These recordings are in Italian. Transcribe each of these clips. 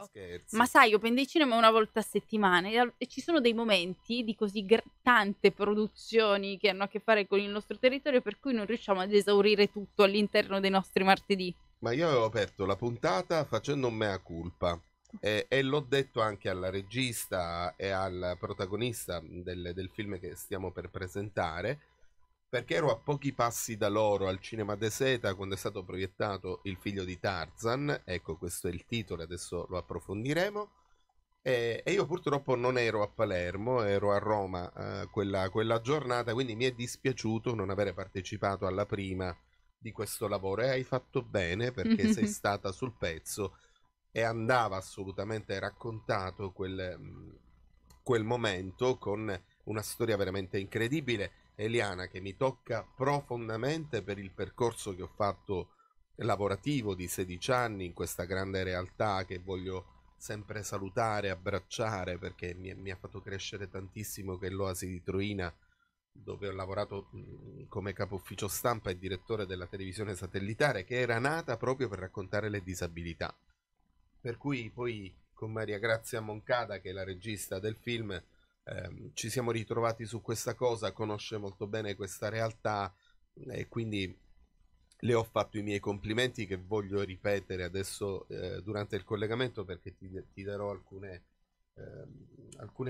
Scherzi. Ma sai, Open Day Cinema è una volta a settimana e ci sono dei momenti di così tante produzioni che hanno a che fare con il nostro territorio, per cui non riusciamo ad esaurire tutto all'interno dei nostri martedì. Ma io avevo aperto la puntata facendo un mea culpa e l'ho detto anche alla regista e al protagonista del film che stiamo per presentare, perché ero a pochi passi da loro al Cinema de Seta quando è stato proiettato Il figlio di Tarzan. Ecco, questo è il titolo, adesso lo approfondiremo. E io purtroppo non ero a Palermo, ero a Roma quella giornata, quindi mi è dispiaciuto non avere partecipato alla prima di questo lavoro. E hai fatto bene, perché sei stata sul pezzo e andava assolutamente raccontato quel momento con una storia veramente incredibile. Eliana, che mi tocca profondamente per il percorso che ho fatto lavorativo di 16 anni in questa grande realtà che voglio sempre salutare, abbracciare, perché mi ha fatto crescere tantissimo, che è l'Oasi di Troina, dove ho lavorato come capo ufficio stampa e direttore della televisione satellitare, che era nata proprio per raccontare le disabilità. Per cui poi con Maria Grazia Moncada, che è la regista del film, ci siamo ritrovati su questa cosa, conosce molto bene questa realtà e quindi le ho fatto i miei complimenti, che voglio ripetere adesso durante il collegamento, perché ti darò alcune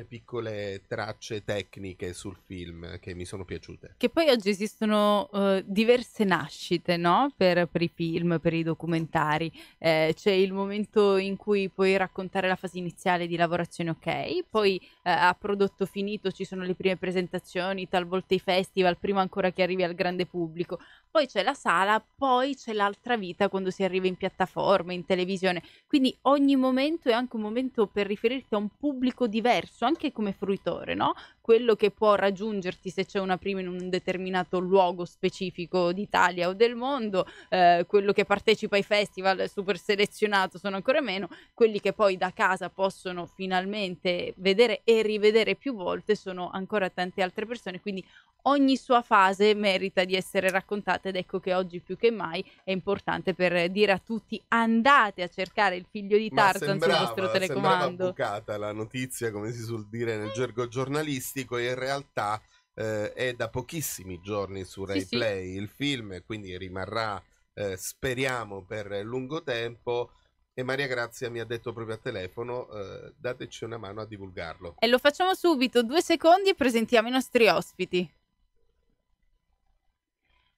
piccole tracce tecniche sul film che mi sono piaciute. Che poi oggi esistono diverse nascite, no? Per i film, per i documentari. C'è il momento in cui puoi raccontare la fase iniziale di lavorazione, ok, poi a prodotto finito ci sono le prime presentazioni, talvolta i festival, prima ancora che arrivi al grande pubblico. Poi c'è la sala, poi c'è l'altra vita quando si arriva in piattaforma, in televisione. Quindi ogni momento è anche un momento per riferirti a un pubblico diverso, anche come fruitore, no? Quello che può raggiungerti se c'è una prima in un determinato luogo specifico d'Italia o del mondo, quello che partecipa ai festival super selezionato sono ancora meno, quelli che poi da casa possono finalmente vedere e rivedere più volte sono ancora tante altre persone, quindi ogni sua fase merita di essere raccontata, ed ecco che oggi più che mai è importante per dire a tutti: andate a cercare Il figlio di Tarzan sul vostro Sembrava telecomando. bucata la notizia, come si suol dire nel gergo giornalistico, e in realtà è da pochissimi giorni su Rai Sì. Play il film, quindi rimarrà, speriamo, per lungo tempo. E Maria Grazia mi ha detto proprio a telefono, dateci una mano a divulgarlo. E lo facciamo subito, 2 secondi, e presentiamo i nostri ospiti.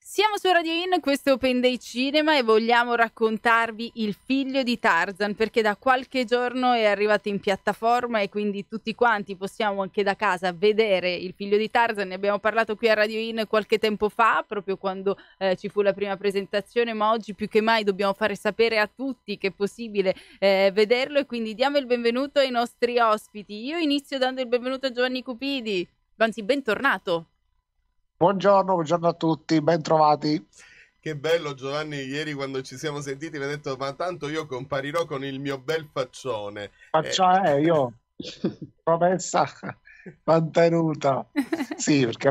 Siamo su Radio In, questo è Open Day Cinema e vogliamo raccontarvi Il figlio di Tarzan, perché da qualche giorno è arrivato in piattaforma e quindi tutti quanti possiamo anche da casa vedere Il figlio di Tarzan. Ne abbiamo parlato qui a Radio In qualche tempo fa, proprio quando ci fu la prima presentazione, ma oggi più che mai dobbiamo fare sapere a tutti che è possibile vederlo, e quindi diamo il benvenuto ai nostri ospiti. Io inizio dando il benvenuto a Giovanni Cupidi, anzi bentornato. Buongiorno a tutti, ben trovati. Che bello, Giovanni, ieri quando ci siamo sentiti mi ha detto: ma tanto io comparirò con il mio bel faccione. Io promessa mantenuta. Sì, perché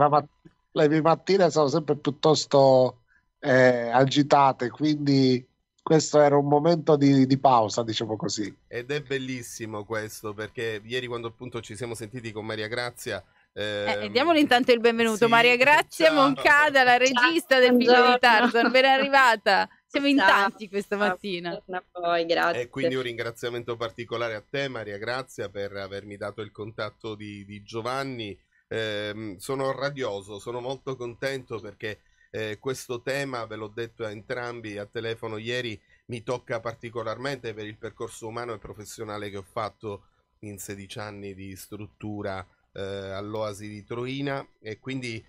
le mie mattine sono sempre piuttosto agitate, quindi questo era un momento di pausa, diciamo così. Ed è bellissimo questo, perché ieri quando appunto ci siamo sentiti con Maria Grazia, diamole intanto il benvenuto. Sì, Maria Grazia Moncada, la regista del figlio di Tarzan, ben arrivata. Siamo in tanti questa mattina. A voi, grazie. E quindi un ringraziamento particolare a te, Maria Grazia, per avermi dato il contatto di Giovanni. Sono radioso, sono molto contento, perché questo tema, ve l'ho detto a entrambi a telefono ieri, mi tocca particolarmente per il percorso umano e professionale che ho fatto in 16 anni di struttura all'Oasi di Troina, e quindi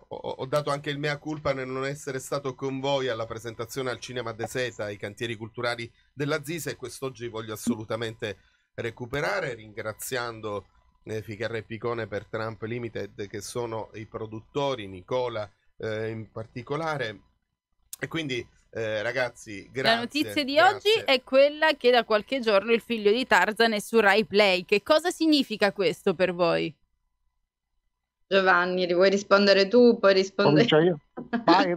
ho dato anche il mea culpa nel non essere stato con voi alla presentazione al Cinema de Seta, ai cantieri culturali della Zisa, e quest'oggi voglio assolutamente recuperare, ringraziando Ficarra e Picone per Trump Limited, che sono i produttori, Nicola in particolare, e quindi ragazzi, grazie. La notizia di oggi è quella che da qualche giorno Il figlio di Tarzan è su Rai Play. Che cosa significa questo per voi? Giovanni, vuoi rispondere tu? Puoi rispondere io? Ma in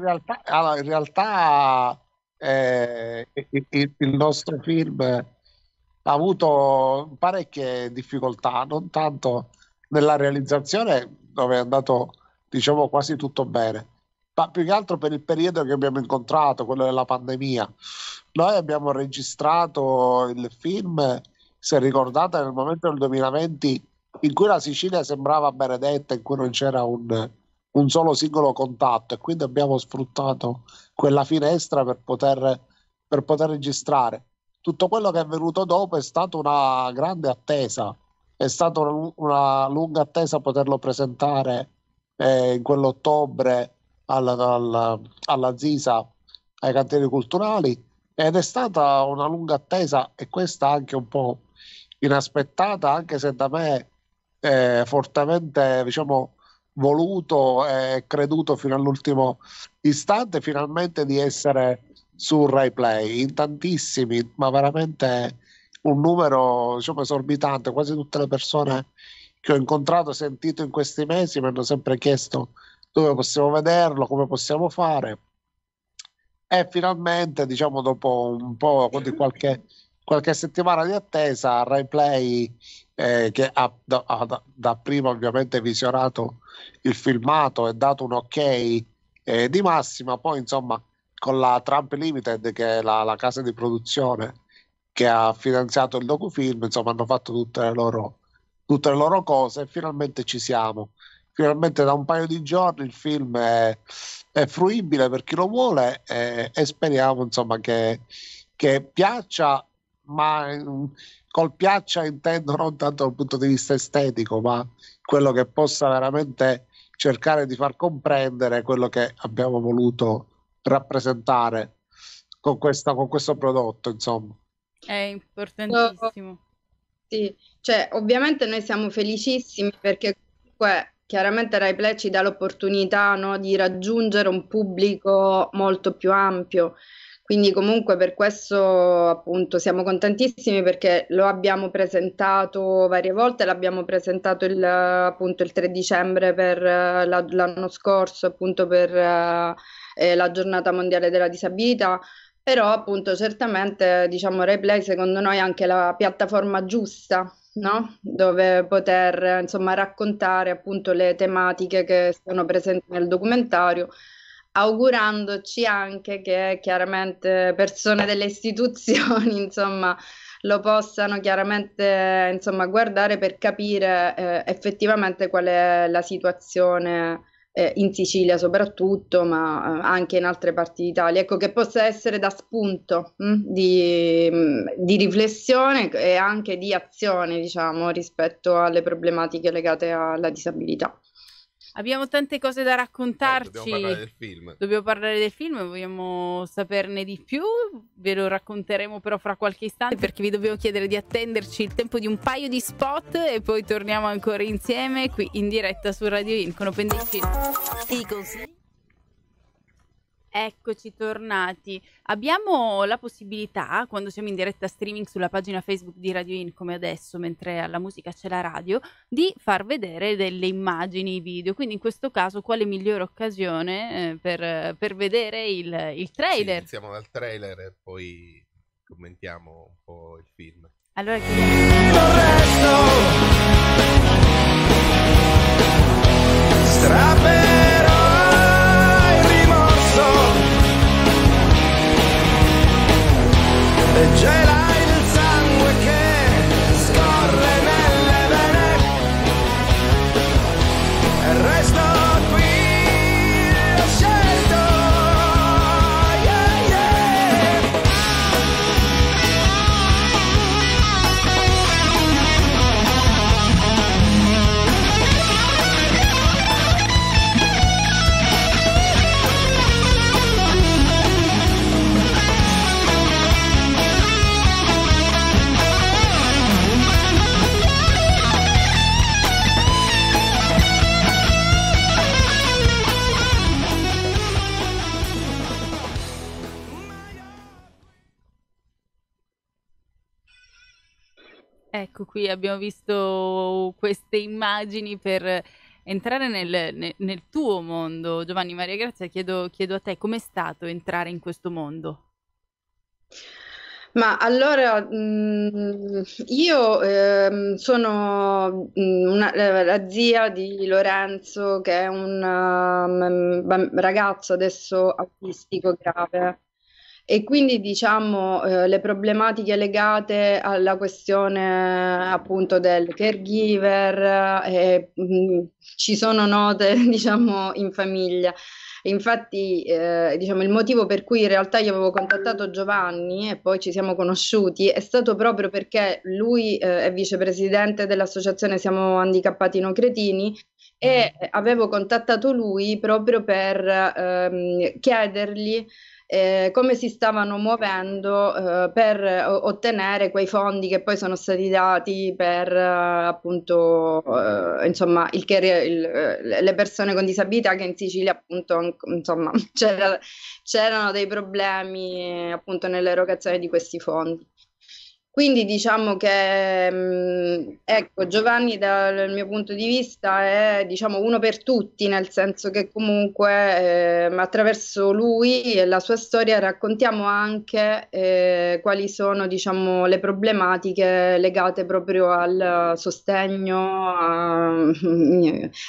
realtà il nostro film ha avuto parecchie difficoltà, non tanto nella realizzazione, dove è andato, diciamo, quasi tutto bene, ma più che altro per il periodo che abbiamo incontrato, quello della pandemia. Noi abbiamo registrato il film, se ricordate, nel momento del 2020 in cui la Sicilia sembrava benedetta, in cui non c'era un solo singolo contatto, e quindi abbiamo sfruttato quella finestra per poter registrare. Tutto quello che è venuto dopo è stata una grande attesa, è stata una lunga attesa poterlo presentare in quell'ottobre alla Zisa, ai cantieri culturali, ed è stata una lunga attesa, e questa anche un po' inaspettata, anche se da me fortemente, diciamo, voluto e creduto fino all'ultimo istante, finalmente di essere su Rai Play in tantissimi, ma veramente un numero, diciamo, esorbitante. Quasi tutte le persone che ho incontrato e sentito in questi mesi mi hanno sempre chiesto dove possiamo vederlo, come possiamo fare. E finalmente, diciamo, dopo un po' di qualche settimana di attesa, Rai Play, che ha prima ovviamente visionato il filmato e dato un ok di massima, poi insomma con la Trump Limited, che è la casa di produzione che ha finanziato il docufilm, insomma hanno fatto tutte le loro cose, e finalmente ci siamo. Finalmente da un paio di giorni il film è fruibile per chi lo vuole, e speriamo insomma che piaccia, ma col piaccia intendo non tanto dal punto di vista estetico, ma quello che possa veramente cercare di far comprendere quello che abbiamo voluto rappresentare con questo prodotto, insomma. È importantissimo. Sì, cioè ovviamente noi siamo felicissimi perché comunque chiaramente Rai Play ci dà l'opportunità, no, di raggiungere un pubblico molto più ampio. Quindi comunque per questo appunto siamo contentissimi, perché lo abbiamo presentato varie volte, l'abbiamo presentato appunto il 3 dicembre per l'anno scorso, appunto per la giornata mondiale della disabilità. Però appunto certamente diciamo Rai Play secondo noi è anche la piattaforma giusta, no? Dove poter insomma raccontare appunto le tematiche che sono presenti nel documentario, augurandoci anche che chiaramente persone delle istituzioni insomma lo possano chiaramente insomma guardare per capire effettivamente qual è la situazione in Sicilia soprattutto, ma anche in altre parti d'Italia. Ecco, che possa essere da spunto di riflessione e anche di azione, diciamo, rispetto alle problematiche legate alla disabilità. Abbiamo tante cose da raccontarci. Dobbiamo parlare del film. Dobbiamo parlare del film, vogliamo saperne di più. Ve lo racconteremo però fra qualche istante, perché vi dobbiamo chiedere di attenderci il tempo di un paio di spot e poi torniamo ancora insieme qui in diretta su Radio In con Open Day Film. E così? Eccoci tornati. Abbiamo la possibilità, quando siamo in diretta streaming sulla pagina Facebook di Radio In, come adesso, mentre alla musica c'è la radio, di far vedere delle immagini, video. Quindi in questo caso quale migliore occasione per vedere il trailer? Sì, iniziamo dal trailer e poi commentiamo un po' il film. Allora strapperò il rimorso e gela il sangue che scorre nelle vene e resto qui, ho scelto, yeah, yeah. ecco qui abbiamo visto queste immagini per entrare nel tuo mondo. Giovanni Maria Grazia, chiedo a te com'è stato entrare in questo mondo? Ma allora, io sono la zia di Lorenzo, che è un ragazzo adesso autistico grave. E quindi diciamo le problematiche legate alla questione appunto del caregiver ci sono note diciamo in famiglia. Infatti, diciamo, il motivo per cui in realtà io avevo contattato Giovanni e poi ci siamo conosciuti è stato proprio perché lui è vicepresidente dell'associazione Siamo Handicappati No Cretini e avevo contattato lui proprio per chiedergli come si stavano muovendo per ottenere quei fondi che poi sono stati dati per appunto insomma le persone con disabilità, che in Sicilia appunto insomma c'erano dei problemi appunto nell'erogazione di questi fondi. Quindi diciamo che ecco, Giovanni dal mio punto di vista è diciamo uno per tutti, nel senso che comunque attraverso lui e la sua storia raccontiamo anche quali sono diciamo le problematiche legate proprio al sostegno,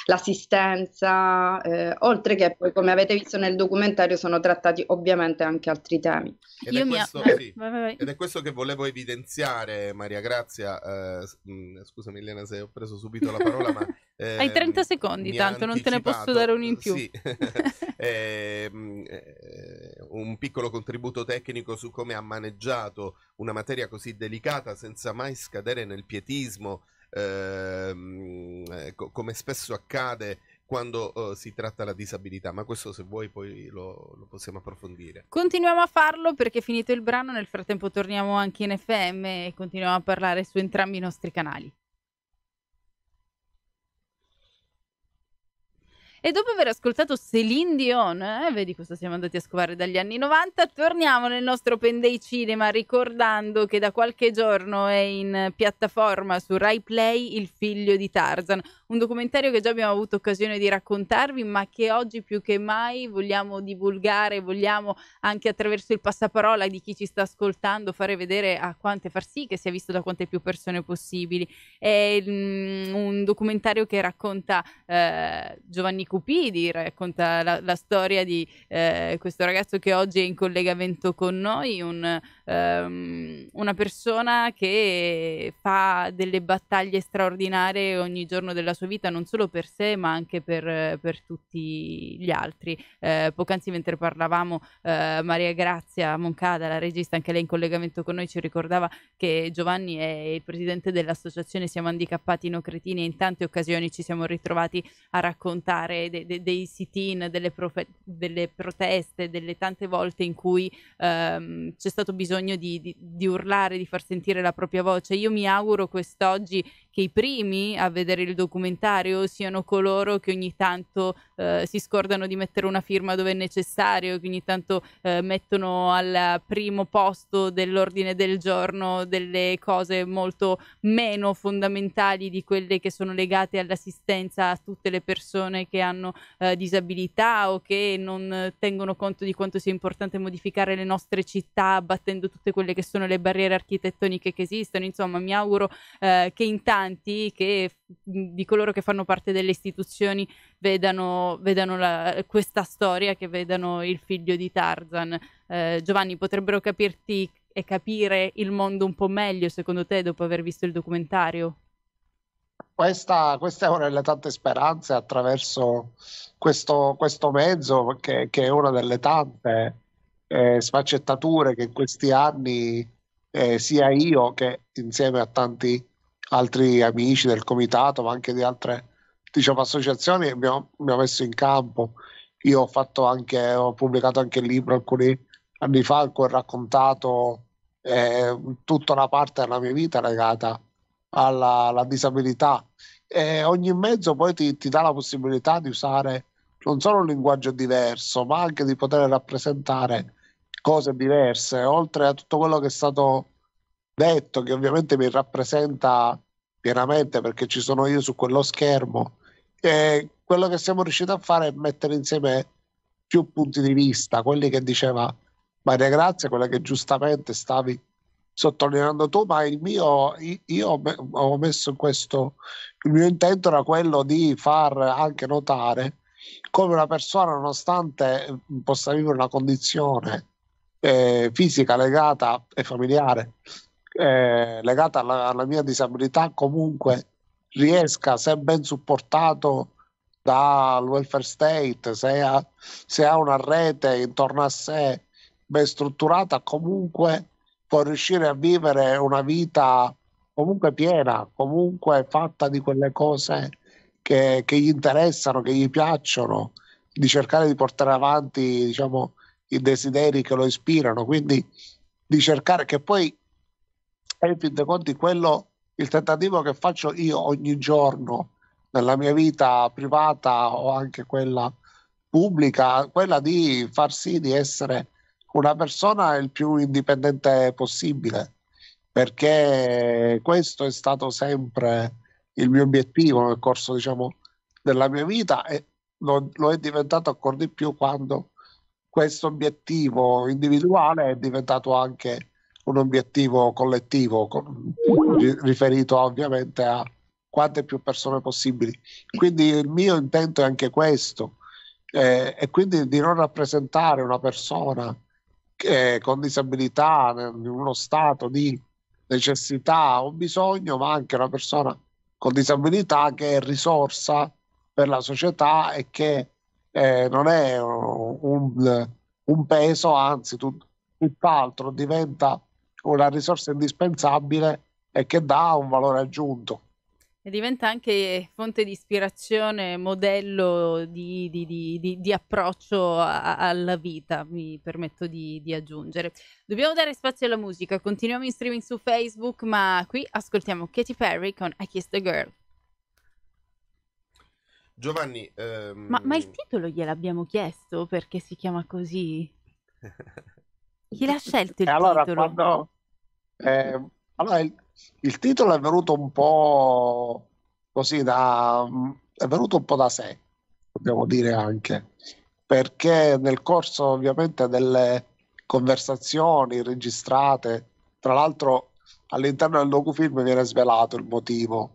all'assistenza, oltre che poi come avete visto nel documentario sono trattati ovviamente anche altri temi. Ed è questo, sì, ed è questo che volevo evidenziare, Maria Grazia. Scusami Elena se ho preso subito la parola, ma hai 30 secondi, tanto non te ne posso dare un in più. Sì. Un piccolo contributo tecnico su come ha maneggiato una materia così delicata senza mai scadere nel pietismo, come spesso accade quando si tratta la disabilità, ma questo se vuoi poi lo possiamo approfondire. Continuiamo a farlo perché finito il brano, nel frattempo torniamo anche in FM e continuiamo a parlare su entrambi i nostri canali. E dopo aver ascoltato Céline Dion, vedi cosa siamo andati a scovare dagli anni 90, torniamo nel nostro Open Day Cinema ricordando che da qualche giorno è in piattaforma su Rai Play Il figlio di Tarzan, un documentario che già abbiamo avuto occasione di raccontarvi, ma che oggi più che mai vogliamo divulgare, vogliamo anche attraverso il passaparola di chi ci sta ascoltando far sì che sia visto da quante più persone possibili. È un documentario che racconta Giovanni Cupidi, racconta la storia di questo ragazzo che oggi è in collegamento con noi, una persona che fa delle battaglie straordinarie ogni giorno della sua vita, non solo per sé ma anche per tutti gli altri. Poc'anzi mentre parlavamo Maria Grazia Moncada, la regista, anche lei in collegamento con noi, ci ricordava che Giovanni è il presidente dell'associazione Siamo Handicappati No Cretini e in tante occasioni ci siamo ritrovati a raccontare dei sit-in, delle proteste, delle tante volte in cui c'è stato bisogno di urlare, di far sentire la propria voce. Io mi auguro quest'oggi che i primi a vedere il documentario siano coloro che ogni tanto si scordano di mettere una firma dove è necessario, che ogni tanto mettono al primo posto dell'ordine del giorno delle cose molto meno fondamentali di quelle che sono legate all'assistenza a tutte le persone che hanno disabilità o che non tengono conto di quanto sia importante modificare le nostre città abbattendo tutte quelle che sono le barriere architettoniche che esistono. Insomma, mi auguro che in tanti di coloro che fanno parte delle istituzioni vedano questa storia, che vedano il figlio di Tarzan. Giovanni, potrebbero capirti e capire il mondo un po' meglio secondo te dopo aver visto il documentario? Questa è una delle tante speranze attraverso questo mezzo che è una delle tante sfaccettature che in questi anni sia io che insieme a tanti altri amici del comitato ma anche di altre associazioni abbiamo messo in campo. Io ho pubblicato anche il libro alcuni anni fa in cui ho raccontato tutta una parte della mia vita legata alla disabilità. Ogni mezzo poi ti dà la possibilità di usare non solo un linguaggio diverso, ma anche di poter rappresentare cose diverse, oltre a tutto quello che è stato detto, che ovviamente mi rappresenta pienamente perché ci sono io su quello schermo. Quello che siamo riusciti a fare è mettere insieme più punti di vista, quelli che diceva Maria Grazia, quella che giustamente stavi sottolineando tu, ma io ho messo in questo, il mio intento era quello di far anche notare come una persona, nonostante possa vivere una condizione fisica legata e familiare legata alla mia disabilità, comunque riesca, se ben supportato dal welfare state, se ha una rete intorno a sé ben strutturata, comunque può riuscire a vivere una vita comunque piena, comunque fatta di quelle cose che gli interessano, che gli piacciono, di cercare di portare avanti, diciamo, i desideri che lo ispirano, quindi di cercare che poi, in fin dei conti, il tentativo che faccio io ogni giorno nella mia vita privata o anche quella pubblica, quella di far sì di essere una persona il più indipendente possibile, perché questo è stato sempre il mio obiettivo nel corso, diciamo, della mia vita, e lo è diventato ancora di più quando questo obiettivo individuale è diventato anche un obiettivo collettivo, riferito ovviamente a quante più persone possibili. Quindi il mio intento è anche questo, e quindi di non rappresentare una persona con disabilità in uno stato di necessità o bisogno, ma anche una persona con disabilità che è risorsa per la società e che non è un peso, anzi tutt'altro, diventa una risorsa indispensabile e che dà un valore aggiunto. E diventa anche fonte di ispirazione, modello di approccio alla vita, mi permetto di aggiungere. Dobbiamo dare spazio alla musica, continuiamo in streaming su Facebook, ma qui ascoltiamo Katy Perry con I Kissed a Girl. Giovanni, Ma il titolo gliel'abbiamo chiesto perché si chiama così? Chi l'ha scelto il allora, titolo? Allora, il titolo è venuto un po' così è venuto un po' da sé, dobbiamo dire anche, perché nel corso ovviamente delle conversazioni registrate, tra l'altro all'interno del docufilm viene svelato il motivo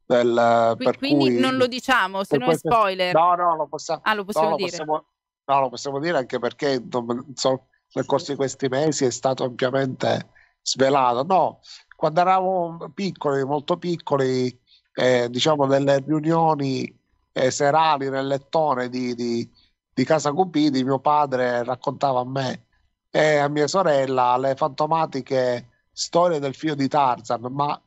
per quindi cui non lo diciamo, se no è spoiler. No, lo possiamo, lo possiamo dire. Lo possiamo dire anche perché nel corso di questi mesi è stato ampiamente svelato. No, quando eravamo piccoli, molto piccoli, diciamo nelle riunioni serali nel lettone di Casa Cupidi, mio padre raccontava a me e a mia sorella le fantomatiche storie del figlio di Tarzan, ma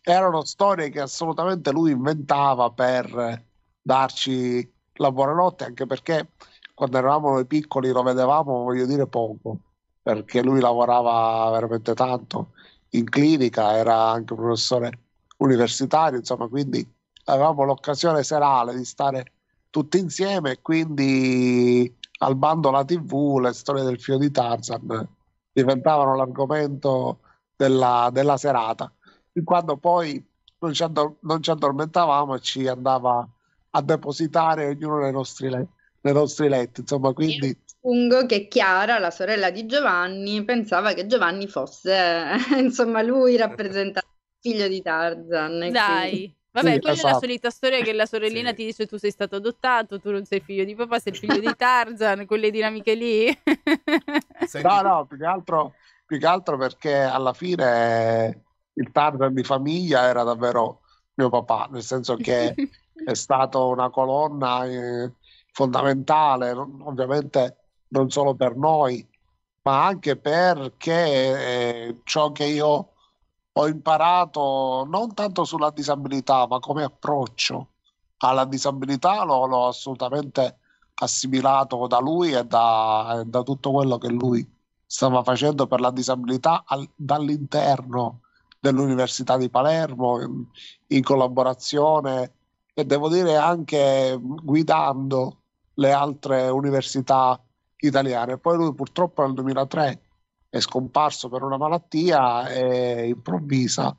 erano storie che assolutamente lui inventava per darci la buonanotte, anche perché quando eravamo noi piccoli lo vedevamo, voglio dire, poco, perché lui lavorava veramente tanto in clinica, era anche professore universitario, insomma, quindi avevamo l'occasione serale di stare tutti insieme, e quindi al bando la TV, le storie del figlio di Tarzan diventavano l'argomento della serata, fin quando poi non ci addormentavamo e ci andava a depositare ognuno nei nostri letti, insomma, quindi... Io aggiungo che Chiara, la sorella di Giovanni, pensava che Giovanni fosse, insomma, lui rappresentava il figlio di Tarzan. Dai, vabbè, Sì, quella è la esatto. solita storia che la sorellina Sì. ti dice tu sei stato adottato, tu non sei figlio di papà, sei il figlio di Tarzan, quelle dinamiche lì. Senti, No, più che altro perché alla fine il Tarzan di famiglia era davvero mio papà, nel senso che è stato una colonna fondamentale, ovviamente non solo per noi, ma anche perché ciò che io ho imparato non tanto sulla disabilità, ma come approccio alla disabilità l'ho assolutamente assimilato da lui e da tutto quello che lui stava facendo per la disabilità dall'interno dell'Università di Palermo, in collaborazione e devo dire anche guidando le altre università italiane. Poi lui purtroppo nel 2003 è scomparso per una malattia improvvisa,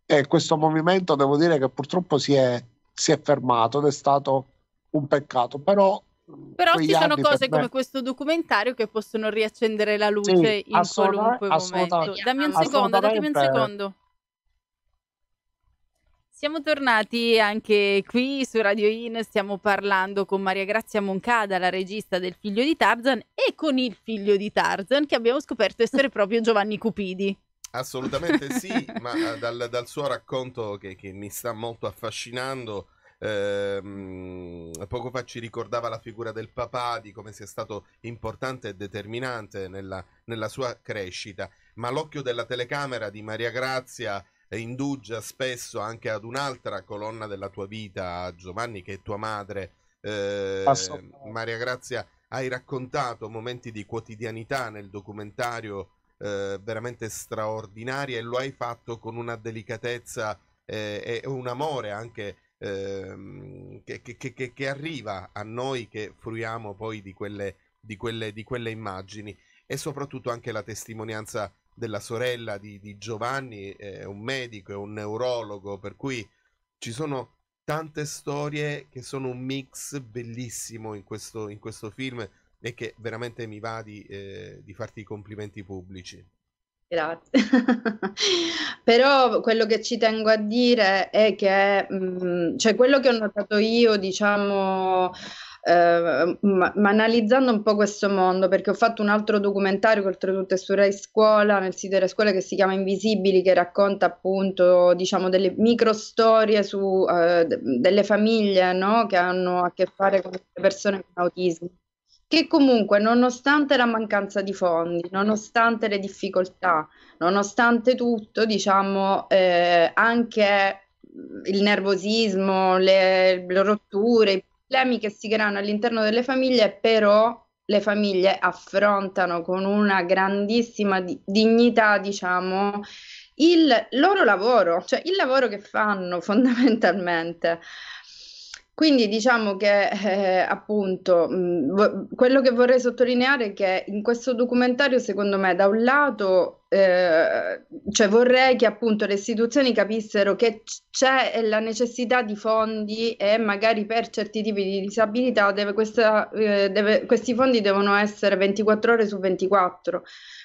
e questo movimento devo dire che purtroppo si è fermato ed è stato un peccato, però Però quegli ci sono anni per cose come me. questo documentario che possono riaccendere la luce Sì, in qualunque momento. assolutamente, Dammi un secondo, datemi un assolutamente. secondo. Siamo tornati anche qui su Radio In, stiamo parlando con Maria Grazia Moncada, la regista del Figlio di Tarzan, e con il figlio di Tarzan, che abbiamo scoperto essere proprio Giovanni Cupidi. Assolutamente sì, ma dal suo racconto che mi sta molto affascinando, poco fa ci ricordava la figura del papà, di come sia stato importante e determinante nella sua crescita, ma l'occhio della telecamera di Maria Grazia indugia spesso anche ad un'altra colonna della tua vita, Giovanni, che è tua madre. Assolutamente. Maria Grazia, hai raccontato momenti di quotidianità nel documentario veramente straordinari, e lo hai fatto con una delicatezza e un amore anche che arriva a noi che fruiamo poi di quelle immagini, e soprattutto anche la testimonianza della sorella di Giovanni, è un medico, è un neurologo, per cui ci sono tante storie che sono un mix bellissimo in questo film, e che veramente mi va di farti i complimenti pubblici. Grazie. Però quello che ci tengo a dire è che cioè quello che ho notato io, diciamo, ma analizzando un po' questo mondo, perché ho fatto un altro documentario che oltretutto è su Rai Scuola, nel sito Rai Scuola, che si chiama Invisibili, che racconta appunto, diciamo, delle micro storie su delle famiglie, no, che hanno a che fare con le persone con autismo, che comunque, nonostante la mancanza di fondi, nonostante le difficoltà, nonostante tutto, diciamo, anche il nervosismo, le rotture, i problemi che si creano all'interno delle famiglie, però le famiglie affrontano con una grandissima dignità, diciamo, il loro lavoro, cioè il lavoro che fanno fondamentalmente. Quindi diciamo che appunto quello che vorrei sottolineare è che in questo documentario, secondo me, da un lato cioè vorrei che appunto le istituzioni capissero che c'è la necessità di fondi, e magari per certi tipi di disabilità questi fondi devono essere 24 ore su 24,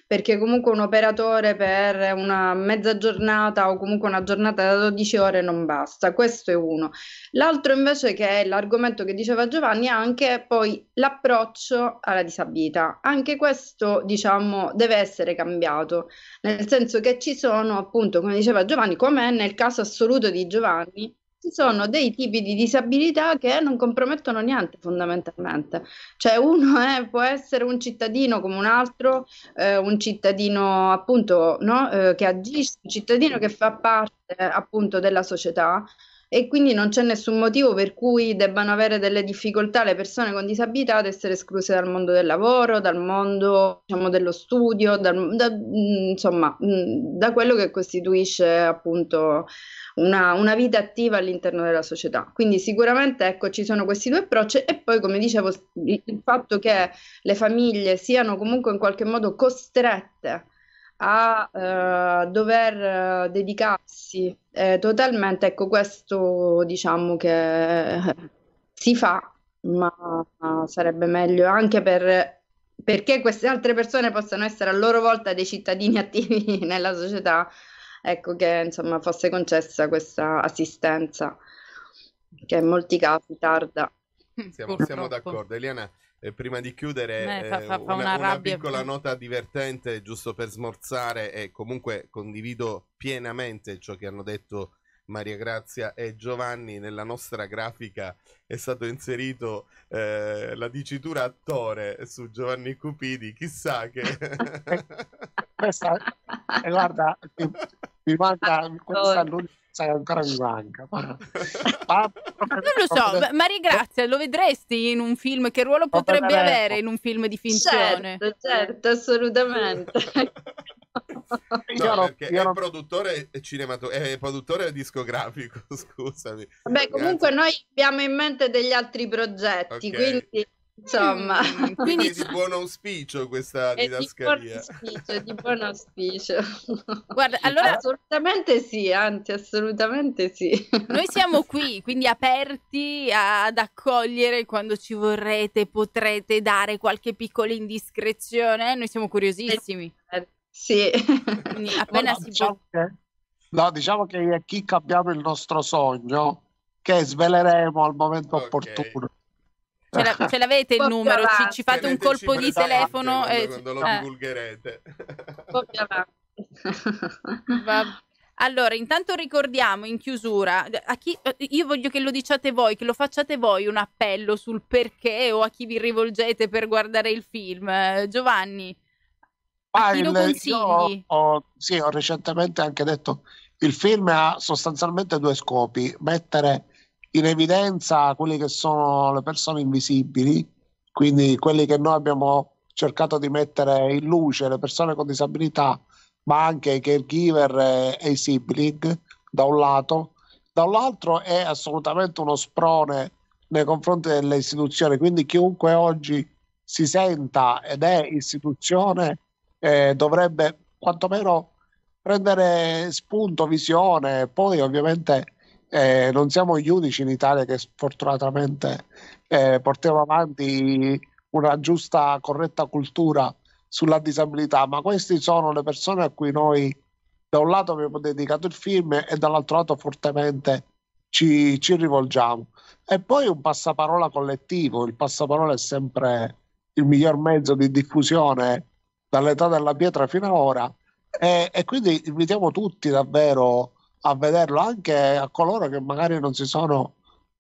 perché comunque un operatore per una mezza giornata o comunque una giornata da 12 ore non basta. Questo è uno. L'altro invece, che è l'argomento che diceva Giovanni, è anche poi l'approccio alla disabilità. Anche questo, diciamo, deve essere cambiato, nel senso che ci sono, appunto, come diceva Giovanni, come nel caso assoluto di Giovanni, ci sono dei tipi di disabilità che non compromettono niente fondamentalmente. Cioè uno può essere un cittadino come un altro, un cittadino appunto, no, che agisce, un cittadino che fa parte appunto della società, e quindi non c'è nessun motivo per cui debbano avere delle difficoltà le persone con disabilità ad essere escluse dal mondo del lavoro, dal mondo, diciamo, dello studio, insomma, da quello che costituisce appunto una vita attiva all'interno della società. Quindi sicuramente, ecco, ci sono questi due approcci, e poi, come dicevo, il fatto che le famiglie siano comunque in qualche modo costrette a dover dedicarsi totalmente, ecco, questo diciamo che si fa, ma sarebbe meglio anche perché queste altre persone possano essere a loro volta dei cittadini attivi nella società, ecco, che insomma fosse concessa questa assistenza, che in molti casi tarda. Siamo d'accordo. Eliana, prima di chiudere, fa una una rabbia. piccola nota divertente, giusto per smorzare, e comunque condivido pienamente ciò che hanno detto Maria Grazia e Giovanni. Nella nostra grafica è stato inserito la dicitura attore su Giovanni Cupidi, chissà che... Questa, guarda, mi manca, questa è l'unica che ancora mi manca. Non lo so, Maria Grazia, lo vedresti in un film? Che ruolo potrebbe avere in un film di finzione? Certo, assolutamente. No, perché è produttore è produttore discografico, scusami. Vabbè, comunque noi abbiamo in mente degli altri progetti, Ok. quindi Insomma, Quindi Quindi è di buon auspicio questa è di buon didascalia. auspicio, è di buon auspicio. guarda, allora Assolutamente sì, anzi, assolutamente sì. noi siamo qui, quindi aperti ad accogliere quando ci vorrete, potrete dare qualche piccola indiscrezione. Noi siamo curiosissimi. Sì. Quindi appena No, si può. diciamo che, no, diciamo che io e Chicca abbiamo il nostro sogno che sveleremo al momento Ok. opportuno. Ce l'avete il Un po' più numero? Ci avanti. fate un Teneteci colpo di presente telefono quando lo divulgherete. Un po' più avanti. Allora, intanto ricordiamo in chiusura, io voglio che lo diciate voi, che lo facciate voi un appello sul perché o a chi vi rivolgete per guardare il film. Giovanni, a chi lo consigli? Sì, ho recentemente anche detto, il film ha sostanzialmente due scopi: mettere in evidenza quelli che sono le persone invisibili, quindi quelli che noi abbiamo cercato di mettere in luce, le persone con disabilità, ma anche i caregiver e i sibling, da un lato. Dall'altro è assolutamente uno sprone nei confronti delle istituzioni, quindi chiunque oggi si senta ed è istituzione dovrebbe quantomeno prendere spunto, visione. Poi ovviamente non siamo gli unici in Italia che sfortunatamente portiamo avanti una giusta, corretta cultura sulla disabilità, ma queste sono le persone a cui noi da un lato abbiamo dedicato il film e dall'altro lato fortemente ci rivolgiamo. E poi un passaparola collettivo. Il passaparola è sempre il miglior mezzo di diffusione dall'età della pietra fino ad ora, e quindi invitiamo tutti davvero a vederlo, anche a coloro che magari non si sono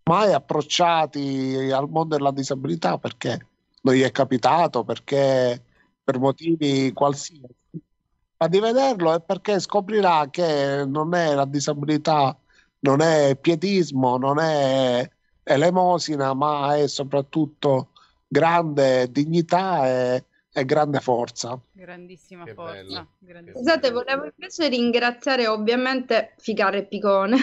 mai approcciati al mondo della disabilità perché non gli è capitato, perché per motivi qualsiasi, ma di vederlo è perché scoprirà che non è la disabilità, non è pietismo, non è elemosina, ma è soprattutto grande dignità e grande forza. Grandissima Che forza. bello. grandissima. Scusate, volevo invece ringraziare ovviamente Ficare e Picone,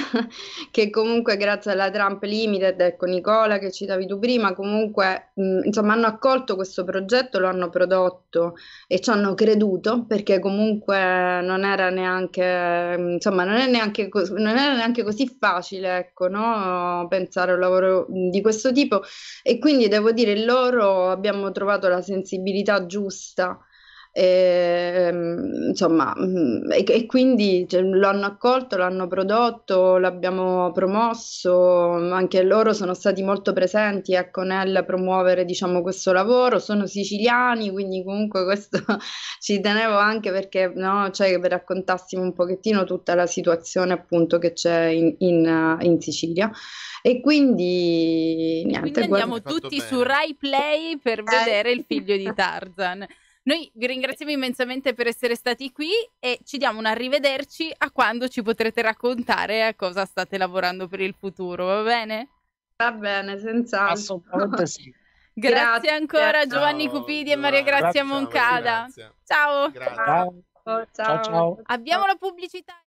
che comunque grazie alla Trump Limited, ecco Nicola che citavi tu prima, comunque insomma hanno accolto questo progetto, lo hanno prodotto e ci hanno creduto, perché comunque non era neanche, insomma non è neanche non era neanche così facile, ecco, no? Pensare a un lavoro di questo tipo, e quindi devo dire loro abbiamo trovato la sensibilità giusta. Insomma, e quindi cioè, lo hanno accolto, l'hanno prodotto, l'abbiamo promosso, anche loro sono stati molto presenti, ecco, nel promuovere, diciamo, questo lavoro. Sono siciliani, quindi comunque questo ci tenevo anche perché, no, cioè, che vi raccontassimo un pochettino tutta la situazione appunto che c'è in Sicilia. E quindi niente, Quindi andiamo Hai fatto tutti bene. su Rai Play per vedere il figlio di Tarzan. Noi vi ringraziamo immensamente per essere stati qui e ci diamo un arrivederci a quando ci potrete raccontare a cosa state lavorando per il futuro, va bene? Va bene, senz'altro. Assolutamente sì. Grazie ancora Ciao, Giovanni Cupidi e Maria Giovanni. Grazia Grazie. Moncada. Grazie. Ciao. Grazie. Ciao. ciao. Ciao, ciao. Abbiamo la pubblicità.